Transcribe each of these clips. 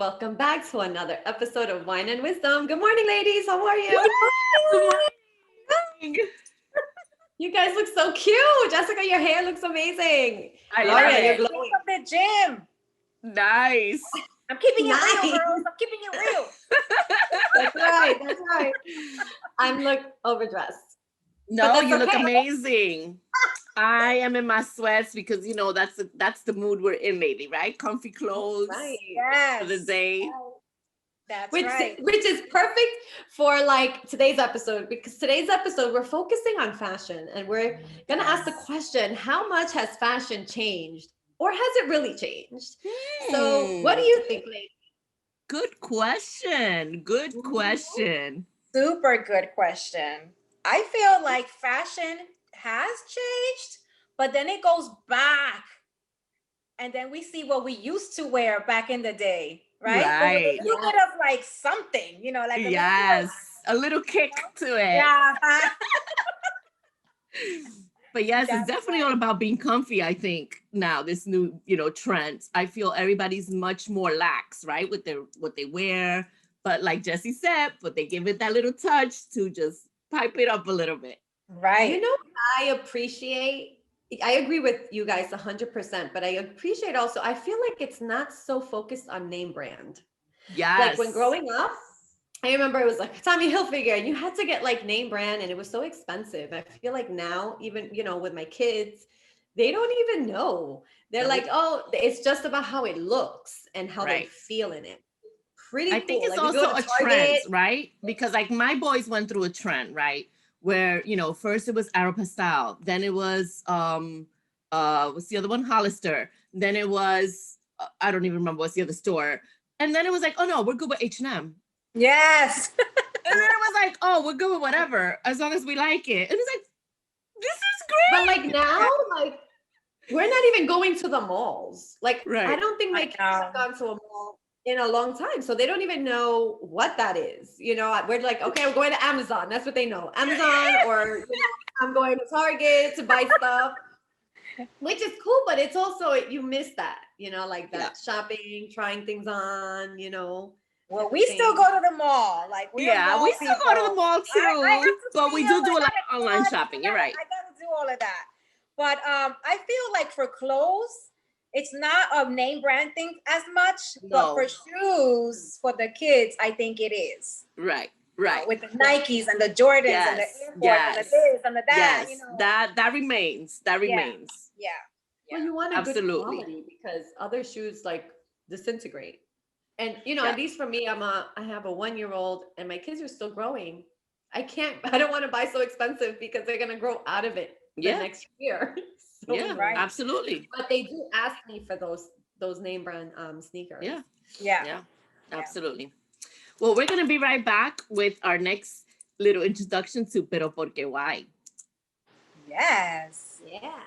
welcome back to another episode of Wine and Wisdom. Good morning, ladies. How are you? Good morning. You guys look so cute. Jessica, your hair looks amazing. I Gloria, love you're it. glowing. From the gym. Nice. I'm keeping it Nice. real, girls. I'm keeping it real. That's right. That's right. I'm look overdressed. No, that's you look okay. amazing. I am in my sweats because that's the mood we're in lately, right? Comfy clothes Right. Yes. for the day. That's Which, right. which is perfect for like today's episode, because today's episode we're focusing on fashion and we're gonna ask the question, how much has fashion changed, or has it really changed? So what do you think, ladies? Good question. Good question. Super good question. I feel like fashion has changed, but then it goes back. And then we see what we used to wear back in the day, right? Right. With a little bit of like something, like a Yes. A little kick to it. Yeah. But yes, That's it's definitely right. all about being comfy, I think, now, this new, trend. I feel everybody's much more lax, right? With what they wear. But like Jessie said, but they give it that little touch to just pipe it up a little bit. Right. You know what I agree with you guys 100%, but I appreciate also, I feel like it's not so focused on name brand. Yes. Like when growing up, I remember it was like Tommy Hilfiger and you had to get like name brand and it was so expensive. I feel like now, even, with my kids, they don't even know. They're Nope. like, oh, it's just about how it looks and how they Right. feel in it. Pretty I cool. think it's Like, we go also to a trend, Target. right? Because like my boys went through a trend, right? Where, first it was Aeropostale, then it was what's the other one? Hollister. Then it was I don't even remember what's the other store. And then it was like, oh no, we're good with H&M. Yes. And then it was like, oh, we're good with whatever, as long as we like it. And it's like, this is great. But like now, like we're not even going to the malls. Like Right. I don't think my kids have gone to a mall in a long time. So they don't even know what that is. We're like, okay, we're going to Amazon. That's what they know. Amazon, or I'm going to Target to buy stuff. Which is cool, but it's also, you miss that, like that shopping, trying things on, Well, we still go to the mall. Like we still go to the mall too. But we do a lot of online shopping. You're right. I gotta do all of that. But I feel like for clothes, it's not a name brand thing as much. No. But for shoes, for the kids, I think it is. Right. Right. With the Nikes and the Jordans and the Air Force and the this and the that. Yes. That remains. That remains. Yeah. Well, you want a good Absolutely. quality because other shoes like disintegrate. And Yeah. at least for me, I have a 1-year-old and my kids are still growing. I don't want to buy so expensive because they're gonna grow out of it the next year. So, Yeah, right. Absolutely. But they do ask me for those name brand sneakers. Yeah. Absolutely. Well, we're gonna be right back with our next little introduction to Pero Porque Why. Yes. Yeah.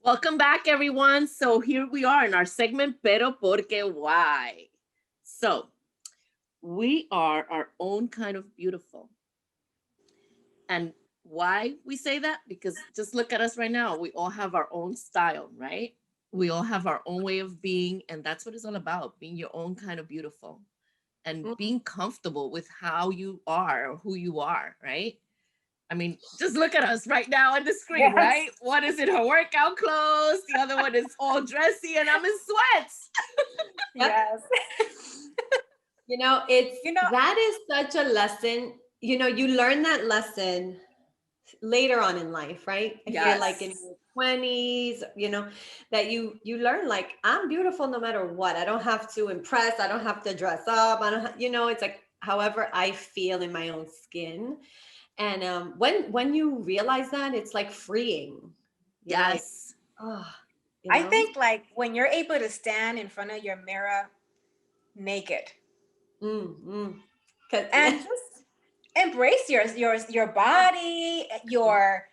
Welcome back, everyone. So here we are in our segment, Pero Porque Why. So we are our own kind of beautiful. And why we say that? Because just look at us right now. We all have our own style, right? We all have our own way of being. And that's what it's all about, being your own kind of beautiful and being comfortable with how you are or who you are, right? I mean, just look at us right now on the screen, right? One is in her workout clothes. The other one is all dressy and I'm in sweats. Yes. That is such a lesson. You learn that lesson later on in life, right? I feel like in your 20s, that you learn like, I'm beautiful no matter what. I don't have to impress. I don't have to dress up. It's like however I feel in my own skin. And when you realize that, it's like freeing. Yes. I think like when you're able to stand in front of your mirror naked and just embrace your body, your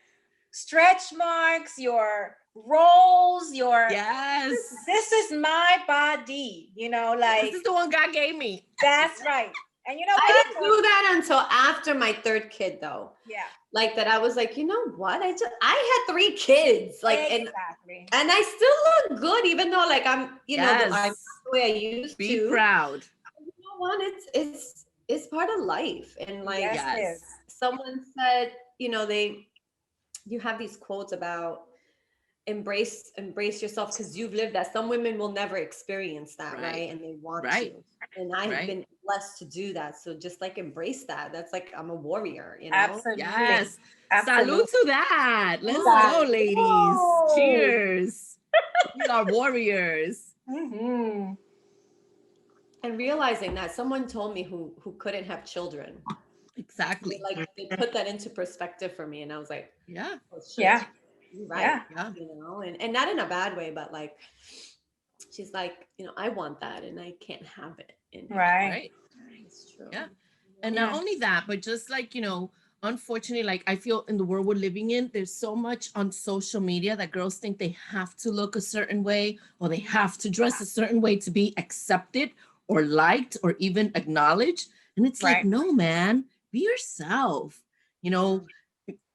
stretch marks, your rolls, this is my body, like this is the one God gave me. That's right. And you know I what? didn't do that until after my third kid, though. Yeah. Like that, I was like, you know what? I had 3 kids, like, exactly. and I still look good, even though like I'm, you know, I'm not the way I used to. Be proud. You know what? It's part of life, and like, yes. Someone said, you know, you have these quotes about embrace yourself because you've lived that. Some women will never experience that, right? And they want to. And I've been blessed to do that. So just like embrace that. That's like I'm a warrior, you know? Absolutely. Yes. Absolutely. Salute to that. Let's go, ladies. Cheers. We are warriors. Mm-hmm. And realizing that someone told me who couldn't have children. Exactly. Like they put that into perspective for me, and I was like, yeah, oh, shit. Yeah. You're right. Yeah. You know, and not in a bad way, but like she's like, you know, I want that and I can't have it. Right. It's true. Yeah. And not only that, but just like, you know, unfortunately, like I feel in the world we're living in, there's so much on social media that girls think they have to look a certain way or they have to dress a certain way to be accepted or liked or even acknowledged. And it's like, no, man, be yourself. You know,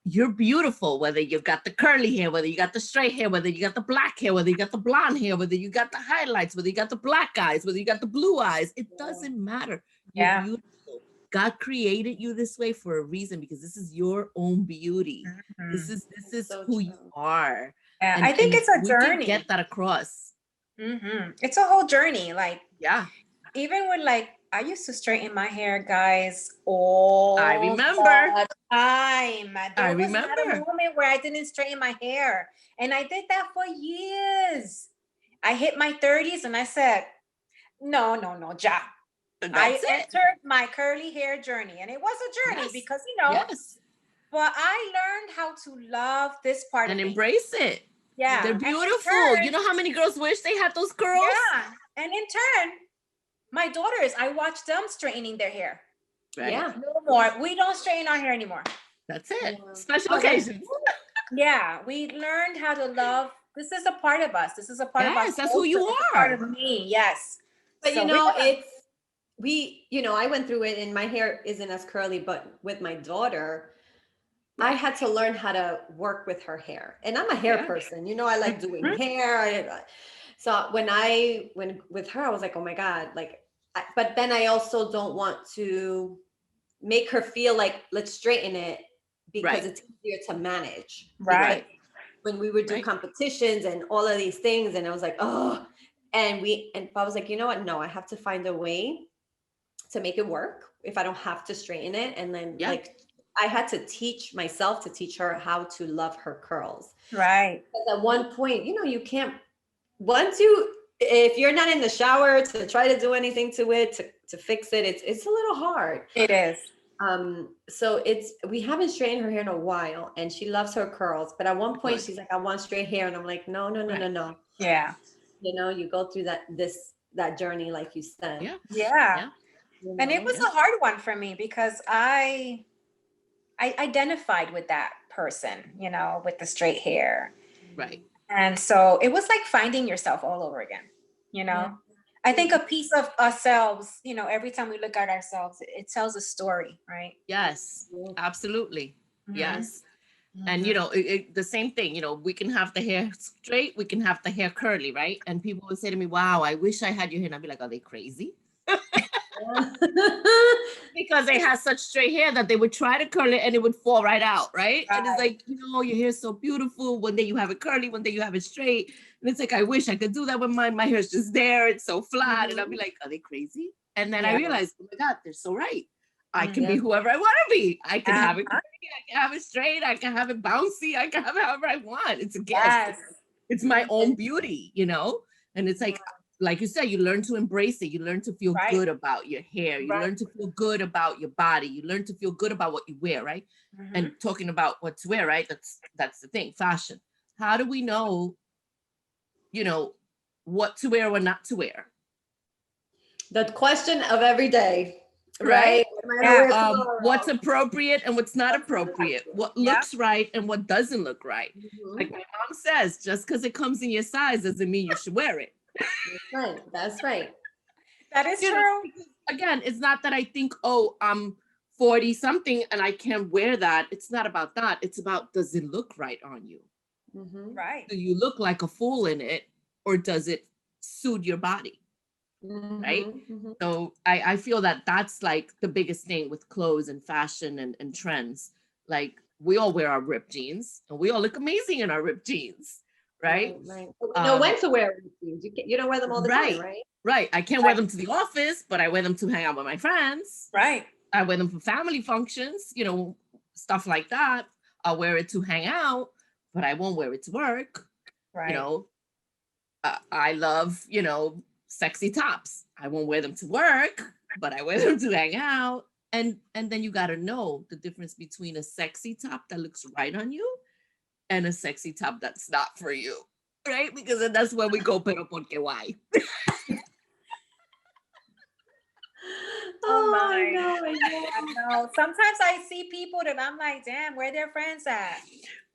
you're beautiful, whether you've got the curly hair, whether you got the straight hair, whether you got the black hair, whether you got the blonde hair, whether you got the highlights, whether you got the black eyes, whether you got the blue eyes. It doesn't matter. You're beautiful. God created you this way for a reason, because this is your own beauty. Mm-hmm. This is so who you are. Yeah, I think it's a journey. We can get that across. Mm-hmm. It's a whole journey. Like, even with like, I used to straighten my hair, guys, all I remember. the time. There was remember. not a moment where I didn't straighten my hair. And I did that for years. I hit my 30s and I said, no, ja. I entered my curly hair journey. And it was a journey because, you know, but I learned how to love this part of me. And embrace it. Yeah. They're beautiful. You know how many girls wish they had those curls? Yeah. And in turn, my daughters, I watch them straightening their hair. Right. Yeah. No more. We don't straighten our hair anymore. That's it. Yeah. Special occasions. Yeah. We learned how to love. This is a part of us. This is a part of us. That's who you are. Part of me. Yes. But so you know, you know, I went through it and my hair isn't as curly, but with my daughter, I had to learn how to work with her hair. And I'm a hair person. You know, I like doing hair. So when with her, I was like, oh my God, like, but then I also don't want to make her feel like, let's straighten it because it's easier to manage. Right. When we would do competitions and all of these things, and I was like, oh, and I was like, you know what? No, I have to find a way to make it work if I don't have to straighten it. And then like, I had to teach myself to teach her how to love her curls. Right. Because at one point, you know, you can't, if you're not in the shower to try to do anything to it, to fix it, it's a little hard. It is. So we haven't straightened her hair in a while and she loves her curls. But at one point she's like, I want straight hair. And I'm like, no. Yeah. You know, you go through that journey, like you said. Yeah. You know, and it was a hard one for me because I identified with that person, you know, with the straight hair. Right. And so it was like finding yourself all over again, you know. Yeah. I think a piece of ourselves, you know, every time we look at ourselves, it tells a story, right? Yes, absolutely. Mm-hmm. Yes. Mm-hmm. And, you know, the same thing, you know, we can have the hair straight, we can have the hair curly, right? And people would say to me, wow, I wish I had your hair. And I'd be like, are they crazy? Because they had such straight hair that they would try to curl it and it would fall right out, right? And it's like, you know, your hair's so beautiful. One day you have it curly, one day you have it straight. And it's like, I wish I could do that with mine. My hair's just there. It's so flat. Mm-hmm. And I'll be like, are they crazy? And then I realized, oh my God, they're so right. I can be whoever I want to be. I can have it curly, I can have it straight, I can have it bouncy, I can have it however I want. It's a gift. Yes. It's my own beauty, you know? And it's like you said, you learn to embrace it. You learn to feel good about your hair. You learn to feel good about your body. You learn to feel good about what you wear, right? Mm-hmm. And talking about what to wear, right? That's the thing, fashion. How do we know, you know, what to wear or not to wear? The question of every day, right? What's appropriate and what's not appropriate? What looks right and what doesn't look right? Mm-hmm. Like my mom says, just because it comes in your size doesn't mean you should wear it. That's right. That is true. again, it's not that I think, oh, I'm 40 something and I can't wear that. It's not about that. It's about, does it look right on you? Right. Do you look like a fool in it, or does it suit your body? Right? So I feel that that's like the biggest thing with clothes and fashion and trends. Like, we all wear our ripped jeans and we all look amazing in our ripped jeans, right? Right. We know when to wear ripped jeans. You don't wear them all the time, right? Right. I can't wear them to the office, but I wear them to hang out with my friends. Right. I wear them for family functions, you know, stuff like that. I'll wear it to hang out, but I won't wear it to work. Right. You know, I love, you know, sexy tops. I won't wear them to work, but I wear them to hang out. And then you got to know the difference between a sexy top that looks right on you and a sexy top that's not for you, right? Because then that's where we go, pero porque why? Oh my. I know. Sometimes I see people that I'm like, damn, where their friends at?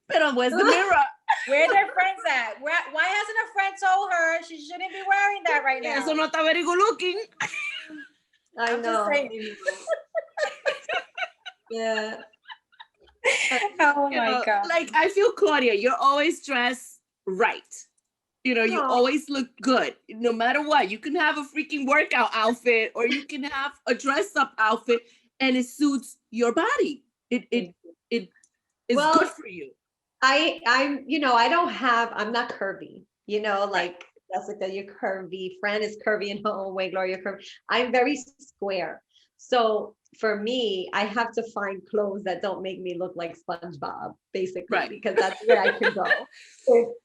Pero where's the mirror? Where their friends at? Why hasn't a friend told her she shouldn't be wearing that right now? Eso no está very good looking. I know. Yeah. Oh my God. Like, I feel, Claudia, you're always dressed right. You know, you always look good, no matter what. You can have a freaking workout outfit, or you can have a dress up outfit, and it suits your body. It is good for you. I'm, you know, I'm not curvy, you know, like Jessica, you're curvy. Fran is curvy in her own way. Gloria, curvy. I'm very square. So for me, I have to find clothes that don't make me look like SpongeBob, basically, because that's where I can go.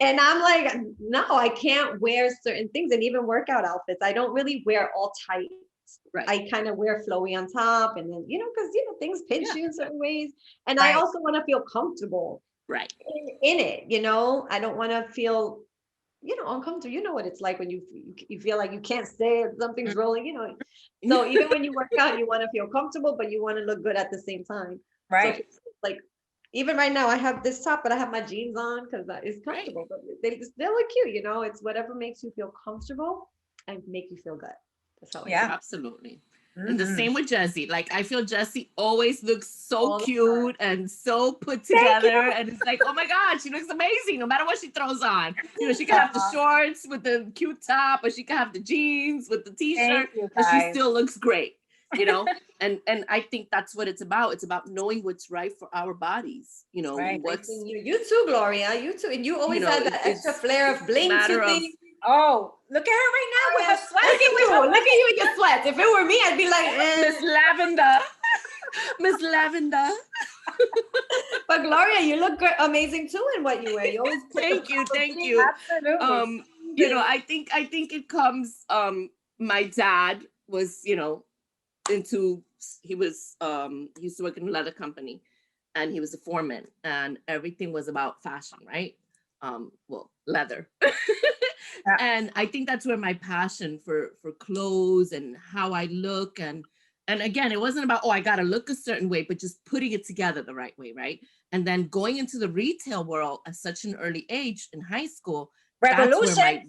And I'm like, no, I can't wear certain things, and even workout outfits. I don't really wear all tight. Right. I kind of wear flowy on top, and then, you know, because, you know, things pinch you in certain ways. And I also want to feel comfortable in it, you know. I don't want to feel, you know, uncomfortable. You know what it's like when you feel like you can't stay, something's rolling, you know. So even when you work out, you want to feel comfortable, but you want to look good at the same time. Right. So like, even right now, I have this top, but I have my jeans on because it's comfortable. But they look cute, you know. It's whatever makes you feel comfortable and make you feel good. That's how absolutely. And the same with Jessie. Like, I feel Jessie always looks so cute and so put together. And it's like, oh my God, she looks amazing no matter what she throws on. You know, she can have the shorts with the cute top, or she can have the jeans with the t-shirt, but she still looks great, you know? and I think that's what it's about. It's about knowing what's right for our bodies. You know, what's you too, Gloria, you too. And you always had that extra flair of bling to things. Oh, look at her right now with her sweats. Look at you with your sweats. If it were me, I'd be like, Miss Lavender. Miss Lavender. But Gloria, you look amazing too in what you wear. You always thank you. Absolutely. You know, I think it comes. My dad was, you know, he used to work in a leather company, and he was a foreman, and everything was about fashion, right? Well, leather. And I think that's where my passion for clothes and how I look, and again, it wasn't about, oh, I got to look a certain way, but just putting it together the right way, right? And then going into the retail world at such an early age in high school, Revolution. That's where my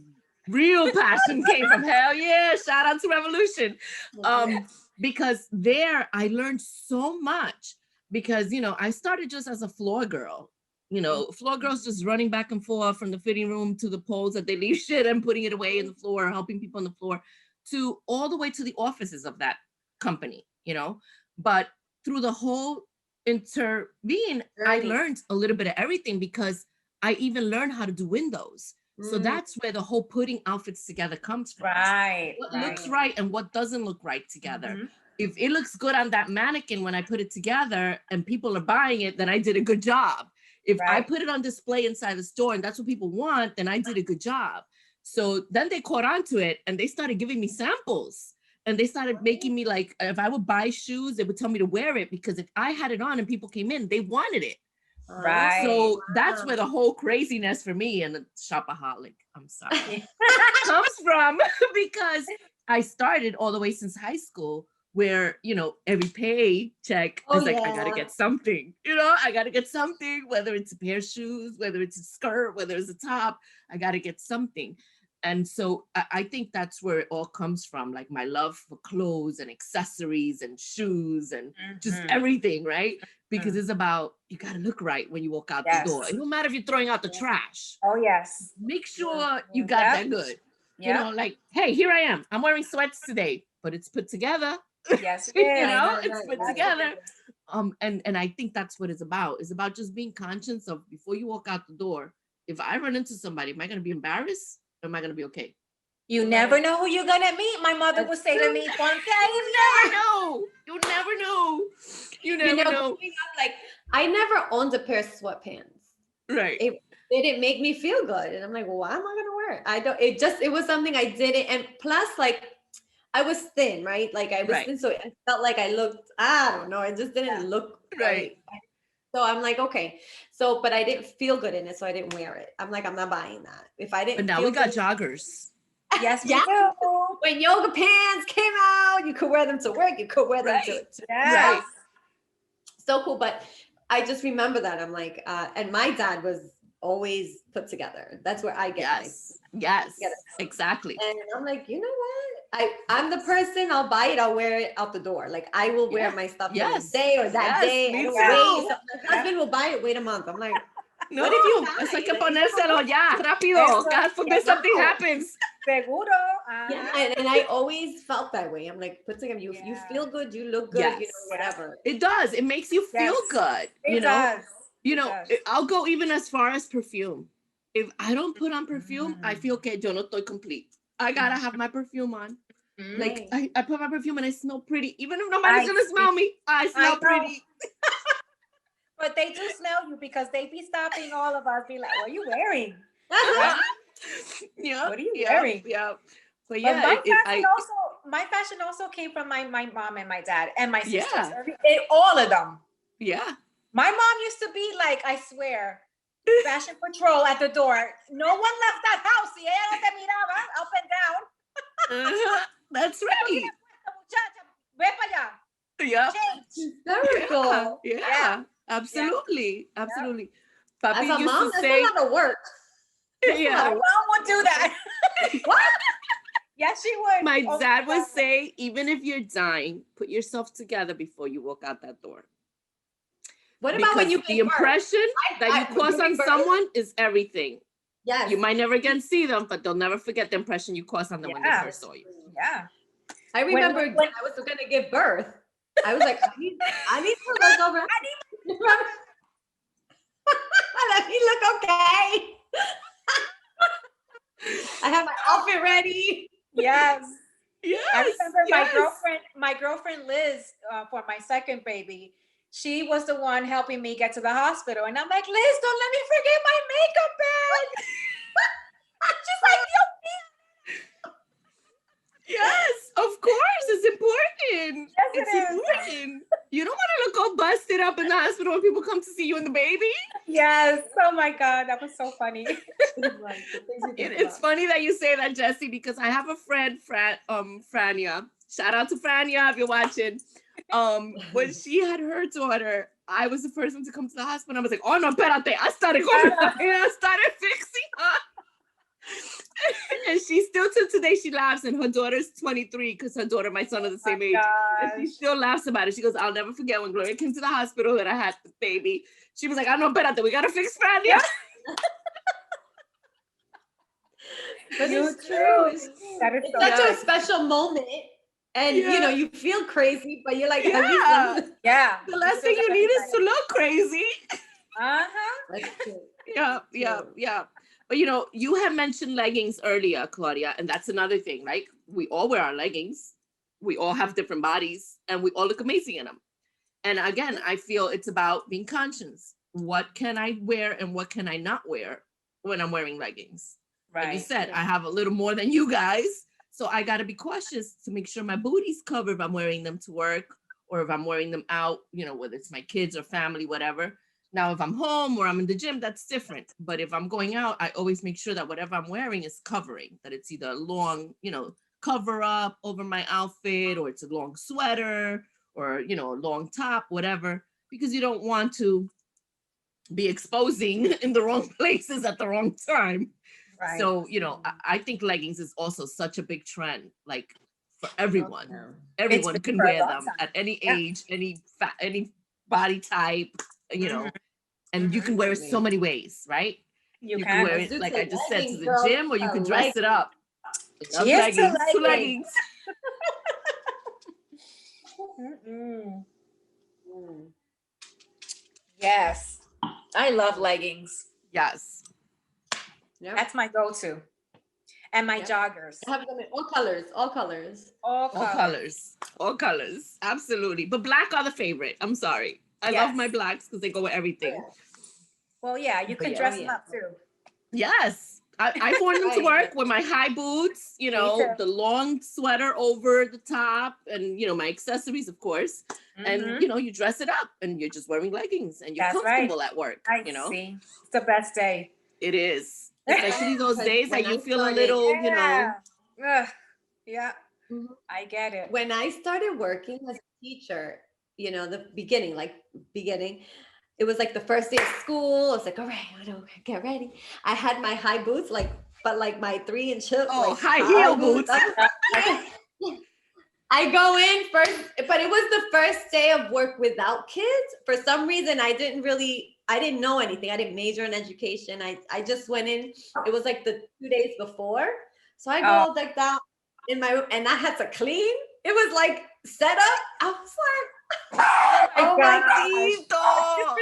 real passion came from. Hell yeah, shout out to Revolution. Because there I learned so much, because, you know, I started just as a floor girl. You know, floor girls just running back and forth from the fitting room to the poles that they leave shit and putting it away in the floor, helping people on the floor, to all the way to the offices of that company, you know. But through the whole intervene, I learned a little bit of everything, because I even learned how to do windows. So that's where the whole putting outfits together comes from. What looks right and what doesn't look right together. If it looks good on that mannequin when I put it together and people are buying it, then I did a good job. If I put it on display inside the store and that's what people want, then I did a good job. So then they caught on to it and they started giving me samples, and they started making me, like, if I would buy shoes, they would tell me to wear it, because if I had it on and people came in, they wanted it. So that's where the whole craziness for me, and the shopaholic, I'm sorry, comes from, because I started all the way since high school, where, you know, every paycheck is like, I gotta get something, you know, I gotta get something, whether it's a pair of shoes, whether it's a skirt, whether it's a top, I gotta get something. And so I think that's where it all comes from, like my love for clothes and accessories and shoes and just everything, right? Because it's about, you got to look right when you walk out the door. It don't matter if you're throwing out the trash. Oh, yes. Make sure you got that good. You know, like, hey, here I am. I'm wearing sweats today, but it's put together. Yes, you know, it's put together. And I think that's what it's about. It's about just being conscious of, before you walk out the door, if I run into somebody, am I going to be embarrassed? Or am I going to be okay? You never know who you're going to meet. My mother would say to me, Ponte, you never know. You never know. You never know. Like, I never owned a pair of sweatpants. Right. It didn't make me feel good. And I'm like, well, why am I going to wear it? It was something I didn't. And plus, like, I was thin, right? Like, I was thin. So I felt like I looked, I don't know. It just didn't look right. So I'm like, okay. So, but I didn't feel good in it. So I didn't wear it. I'm like, I'm not buying that. If I didn't. But now we got joggers. Yes, we do. When yoga pants came out, you could wear them to work. You could wear them to right. So cool. But I just remember that. I'm like, and my dad was always put together. That's where I get Yes, exactly. And I'm like, you know what? I'm the person, I'll buy it, I'll wear it out the door. Like, I will wear my stuff this day or that day. Me too. So my husband will buy it, wait a month. I'm like, no, what if you? Es hay que ponérselo ya, rápido. God forbid something happens. Seguro. Yeah, and I always felt that way. I'm like, put together, you feel good, you look good, you know, whatever. It does. It makes you feel good. It does. You know, I'll go even as far as perfume. If I don't put on perfume, I feel que yo no estoy complete. I gotta have my perfume on. Like, I put my perfume and I smell pretty. Even if nobody's gonna smell me, I smell pretty. But they do smell you, because they be stopping all of us, be like, what are you wearing? Yeah. What are you wearing? Yeah. But my fashion also came from my mom and my dad and my sisters. Yeah. All of them. Yeah. My mom used to be like, I swear, fashion patrol at the door. No one left that house. Y ella no te miraba up and down. That's right. Ve para allá. Yeah. Hysterical. Yeah. Absolutely. Absolutely. Papi used mom, to say, that's a lot of work. My mom would do that. What? Yes, she would. My dad would say, even if you're dying, put yourself together before you walk out that door. What about when you the impression that you cause on someone is everything. Yes. You might never again see them, but they'll never forget the impression you caused on them when they first saw you. Yeah. I remember when I was going to give birth, I was like, I need to look over. Let me look okay. I have my outfit ready. Yes. Yes. I remember my girlfriend Liz, for my second baby, she was the one helping me get to the hospital. And I'm like, Liz, don't let me forget my makeup bag. She's like, yes, of course. It's important. Yes, it's important. You don't want to look all busted up in the hospital when people come to see you and the baby. Yes. Oh my God. That was so funny. It's funny that you say that, Jessie, because I have a friend, Frania. Shout out to Frania if you're watching. When she had her daughter, I was the first one to come to the hospital. I was like, oh no, espérate. I started fixing her. And she still till today, she laughs, and her daughter's 23 because her daughter and my son are the same age. And she still laughs about it. She goes, I'll never forget when Gloria came to the hospital that I had the baby. She was like, I know, espérate, we gotta fix Frania. But it's true. It's such a special moment. And you know, you feel crazy, but you're like, the last thing you need is to look crazy. That's true. Yeah. But you know, you had mentioned leggings earlier, Claudia, and that's another thing. Like, we all wear our leggings. We all have different bodies, and we all look amazing in them. And again, I feel it's about being conscious. What can I wear and what can I not wear when I'm wearing leggings? Right. Like you said, I have a little more than you guys. So I got to be cautious to make sure my booty's covered if I'm wearing them to work or if I'm wearing them out, you know, whether it's my kids or family, whatever. Now, if I'm home or I'm in the gym, that's different. But if I'm going out, I always make sure that whatever I'm wearing is covering, that it's either a long, you know, cover up over my outfit, or it's a long sweater, or, you know, a long top, whatever, because you don't want to be exposing in the wrong places at the wrong time. Right. So, I think leggings is also such a big trend, like for everyone. Everyone can wear them at any age, any body type, and you can wear it so many ways, right? You can wear it, like I just said, to the gym, or you can dress it up. Cheers to leggings. Yes, I love leggings. Yes. Yep. That's my go-to. And my joggers. I have them in all colors, all colors. All colors. Absolutely. But black are the favorite. I'm sorry. I love my blacks because they go with everything. Well, yeah, you can dress them up too. Yes. I've worn them to work with my high boots, the long sweater over the top, and my accessories, of course. And you dress it up, and you're just wearing leggings, and you're comfortable at work. See, it's the best day. It is, especially those days that you feel a little, Yeah. I get it. When I started working as a teacher, the beginning, it was like the first day of school. I was like, all right, I don't get ready. I had my high boots, but my 3-inch hip. Oh, high heel boots. I go in first, but it was the first day of work without kids. For some reason, I didn't know anything. I didn't major in education. I just went in. It was like the 2 days before. So I go like that in my room, and I had to clean. It was like set up. I was like, oh my God.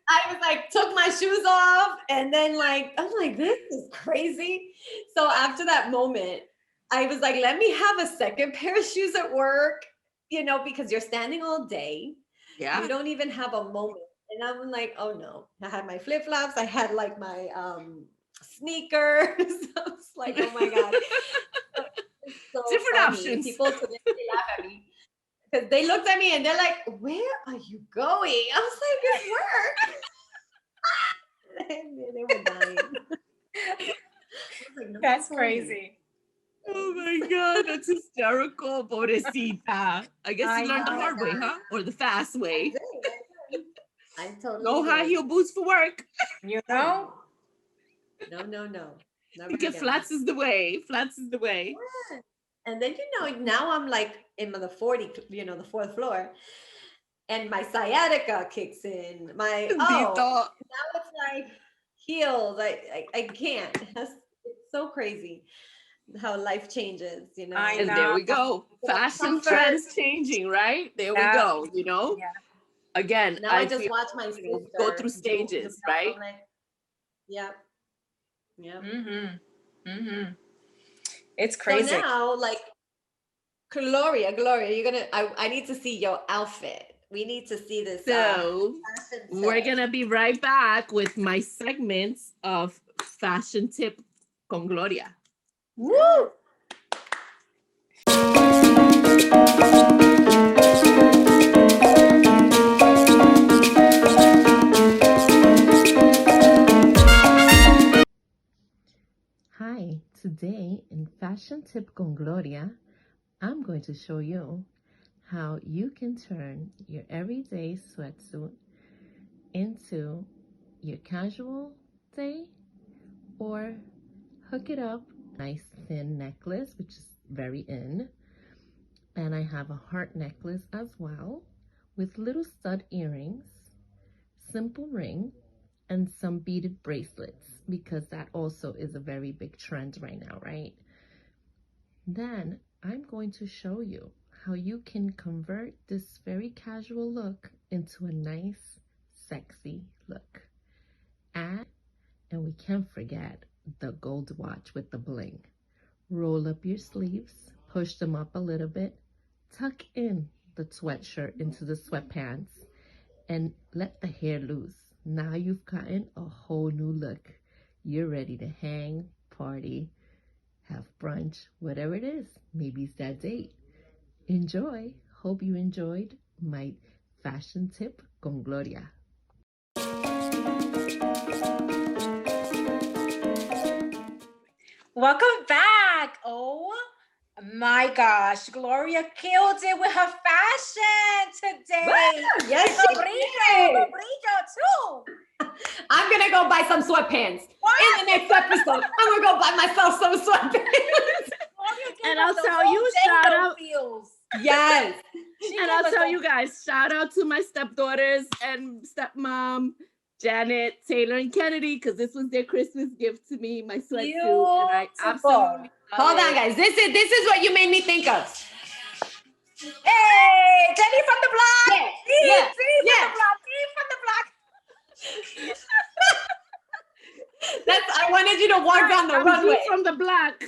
I was like, took my shoes off, and then I'm like, this is crazy. So after that moment, I was like, let me have a second pair of shoes at work, because you're standing all day. Yeah. You don't even have a moment. And I'm like, oh no. I had my flip-flops. I had my sneakers. I was like, oh my God. So different funny. Options. People today laugh at me. Because they looked at me and they're like, where are you going? I was like, it's work. They were dying. Like, no, that's crazy. Oh my God, that's hysterical. Pobrecita. I guess you learned the hard way, huh? Or the fast way. I totally no high heel boots for work. No. You get flats is the way. Flats is the way. Yeah. And then, now I'm in the 4th floor, and my sciatica kicks in. Now it's like heels. I can't. It's so crazy how life changes, And there we go. Fashion trends changing, right? There we go, Yeah. Again, now I just watch my sister go through stages, right? Yeah. It's crazy. So now, Gloria, I need to see your outfit. We need to see this. So we're gonna be right back with my segments of Fashion Tip con Gloria. Woo! Hi, today in Fashion Tip con Gloria, I'm going to show you how you can turn your everyday sweatsuit into your casual day, or hook it up. Nice thin necklace, which is very in. And I have a heart necklace as well with little stud earrings, simple ring, and some beaded bracelets, because that also is a very big trend right now, right? Then I'm going to show you how you can convert this very casual look into a nice, sexy look. And we can't forget the gold watch with the bling. Roll up your sleeves, push them up a little bit, tuck in the sweatshirt into the sweatpants, and let the hair loose. Now you've gotten a whole new look. You're ready to hang, party, have brunch, whatever it is. Maybe it's that date. Enjoy. Hope you enjoyed my fashion tip con Gloria. Welcome back. Oh my gosh, Gloria killed it with her fashion today. Yes, she did. Brillo too. I'm gonna go buy some sweatpants. What? In the next episode, I'm gonna go buy myself some sweatpants. And I'll tell you, shout out. Yes. And I'll tell you guys, shout out to my stepdaughters and stepmom, Janet, Taylor, and Kennedy, because this was their Christmas gift to me, my sweatsuit. And I absolutely Hold on, guys. This is what you made me think of. Hey, Jenny from the block. Yeah. Jenny from the block. I wanted you to walk down the runway. From the block.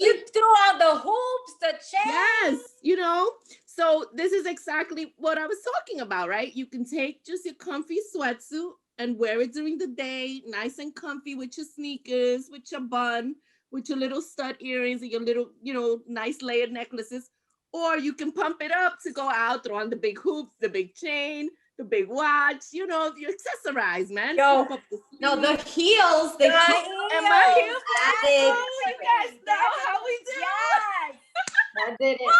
You threw out the hoops, the chain. Yes, so this is exactly what I was talking about, right? You can take just your comfy sweatsuit and wear it during the day, nice and comfy with your sneakers, with your bun, with your little stud earrings and your little, nice layered necklaces. Or you can pump it up to go out, throw on the big hoops, the big chain, the big watch, you accessorize, man. The heels. You guys know how we do. Yes. I did it. What?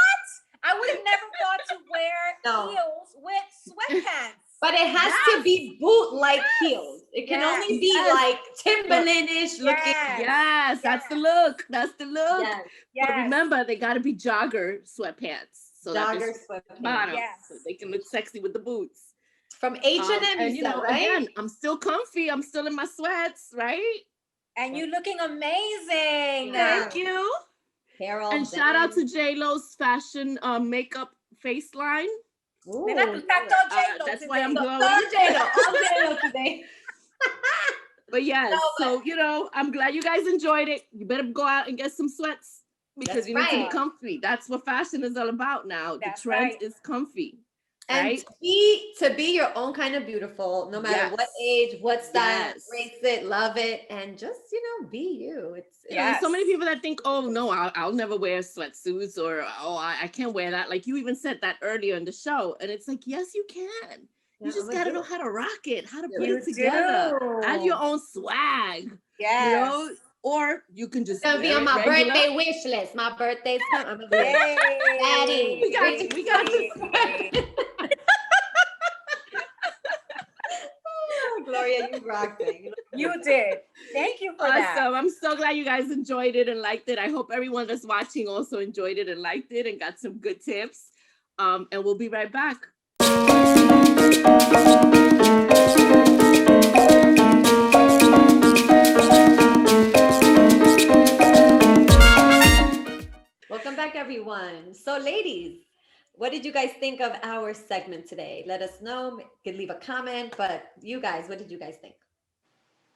I would have never thought to wear heels with sweatpants. But it has to be boot-like heels. It can only be like Timberland-ish looking. Yes, that's the look. That's the look. Yes. But remember, they got to be jogger sweatpants. So jogger sweatpants. So they can look sexy with the boots. From H&M, right? Again, I'm still comfy. I'm still in my sweats, right? And you looking amazing. Thank you. Carol, and shout out to J-Lo's fashion makeup face line. That's why I'm glowing. J-Lo today. But yes, so I'm glad you guys enjoyed it. You better go out and get some sweats because you need to be comfy. That's what fashion is all about now. The trend is comfy. And to be your own kind of beautiful, no matter what age, what style, embrace it, love it, and just be you. There's so many people that think, oh no, I'll never wear sweatsuits, or I can't wear that. Like you even said that earlier in the show, and it's like, yes, you can. You just gotta know how to rock it, how to put it together, add your own swag. Yeah. Or you can just be on my birthday wish list. My birthday's coming. Daddy, we got this. Gloria, you rocked it. You did. Thank you for that. Awesome. I'm so glad you guys enjoyed it and liked it. I hope everyone that's watching also enjoyed it and liked it and got some good tips. And we'll be right back. Welcome back, everyone. So, ladies, what did you guys think of our segment today? Let us know. You can leave a comment. But you guys, what did you guys think?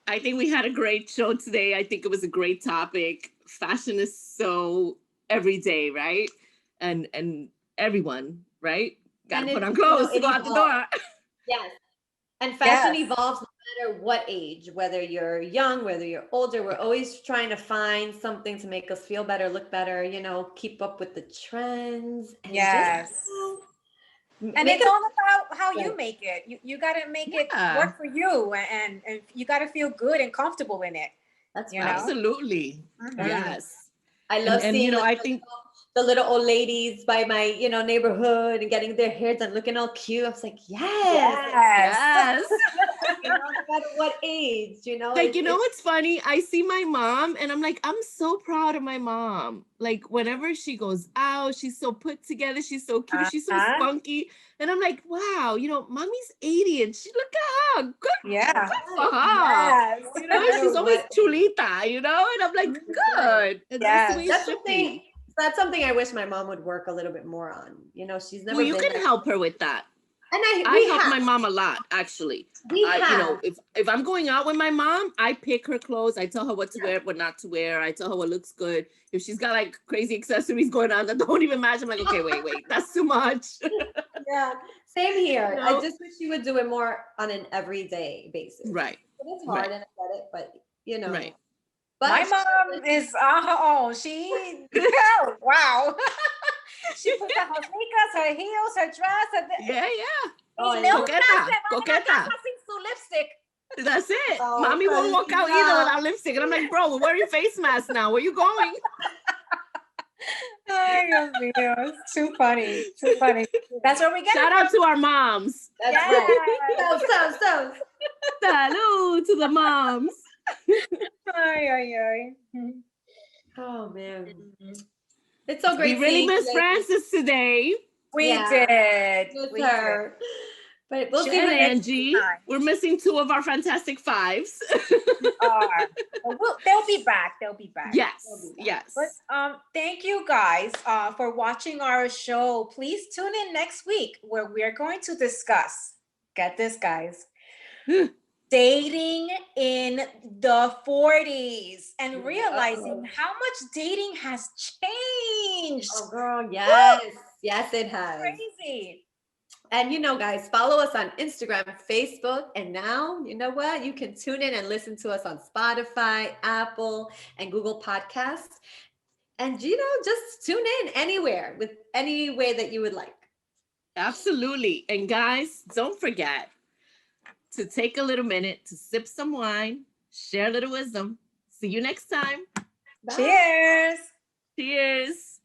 I think we had a great show today. I think it was a great topic. Fashion is so everyday, right? And everyone, right? Got to put on clothes to go out the door. Yes. And fashion evolves no matter what age, whether you're young, whether you're older. We're always trying to find something to make us feel better, look better, keep up with the trends. And and it's all about how you make it. You got to make it work for you, and you got to feel good and comfortable in it. That's absolutely. Mm-hmm. Yes. I love seeing I think the little old ladies by my, neighborhood and getting their hair done looking all cute. I was like, yes. No matter what age, Like, what's funny? I see my mom and I'm like, I'm so proud of my mom. Like, whenever she goes out, she's so put together. She's so cute. She's so spunky. And I'm like, wow, mommy's 80 and she look at her. Good. Yeah. Good for her. She's always chulita, and I'm like, good. That's something I wish my mom would work a little bit more on. She's never. Well, you can help her with that. And I help my mom a lot, actually. If I'm going out with my mom, I pick her clothes. I tell her what to wear, what not to wear. I tell her what looks good. If she's got like crazy accessories going on that don't even match, I'm like, okay, wait, that's too much. Yeah, same here. I just wish she would do it more on an everyday basis. Right. But it's hard and I get it, but Right. But my mom is on her own. She, wow. She puts on her sneakers, her heels, her dress. Yeah. Coqueta. Su lipstick. That's it. Mommy won't walk out either without lipstick. And I'm like, bro, we're wearing face masks now. Where you going? It's too funny. Too funny. That's where we get Shout out to our moms. That's right. So. Salud to the moms. Oh man. It's so great. We really miss Frances today. We did. With her. But we'll see and Angie. We're missing 2 of our fantastic 5s. They'll be back. They'll be back. Yes. Yes. But thank you guys for watching our show. Please tune in next week where we're going to discuss, get this guys, dating in the 40s and realizing how much dating has changed. Oh girl, yes. Woo! Yes, it has. Crazy. And you know, guys, follow us on Instagram, Facebook, and now, you know what? You can tune in and listen to us on Spotify, Apple, and Google Podcasts. And, you know, just tune in anywhere with any way that you would like. Absolutely. And guys, don't forget to take a little minute to sip some wine, share a little wisdom. See you next time. Bye. Cheers. Cheers.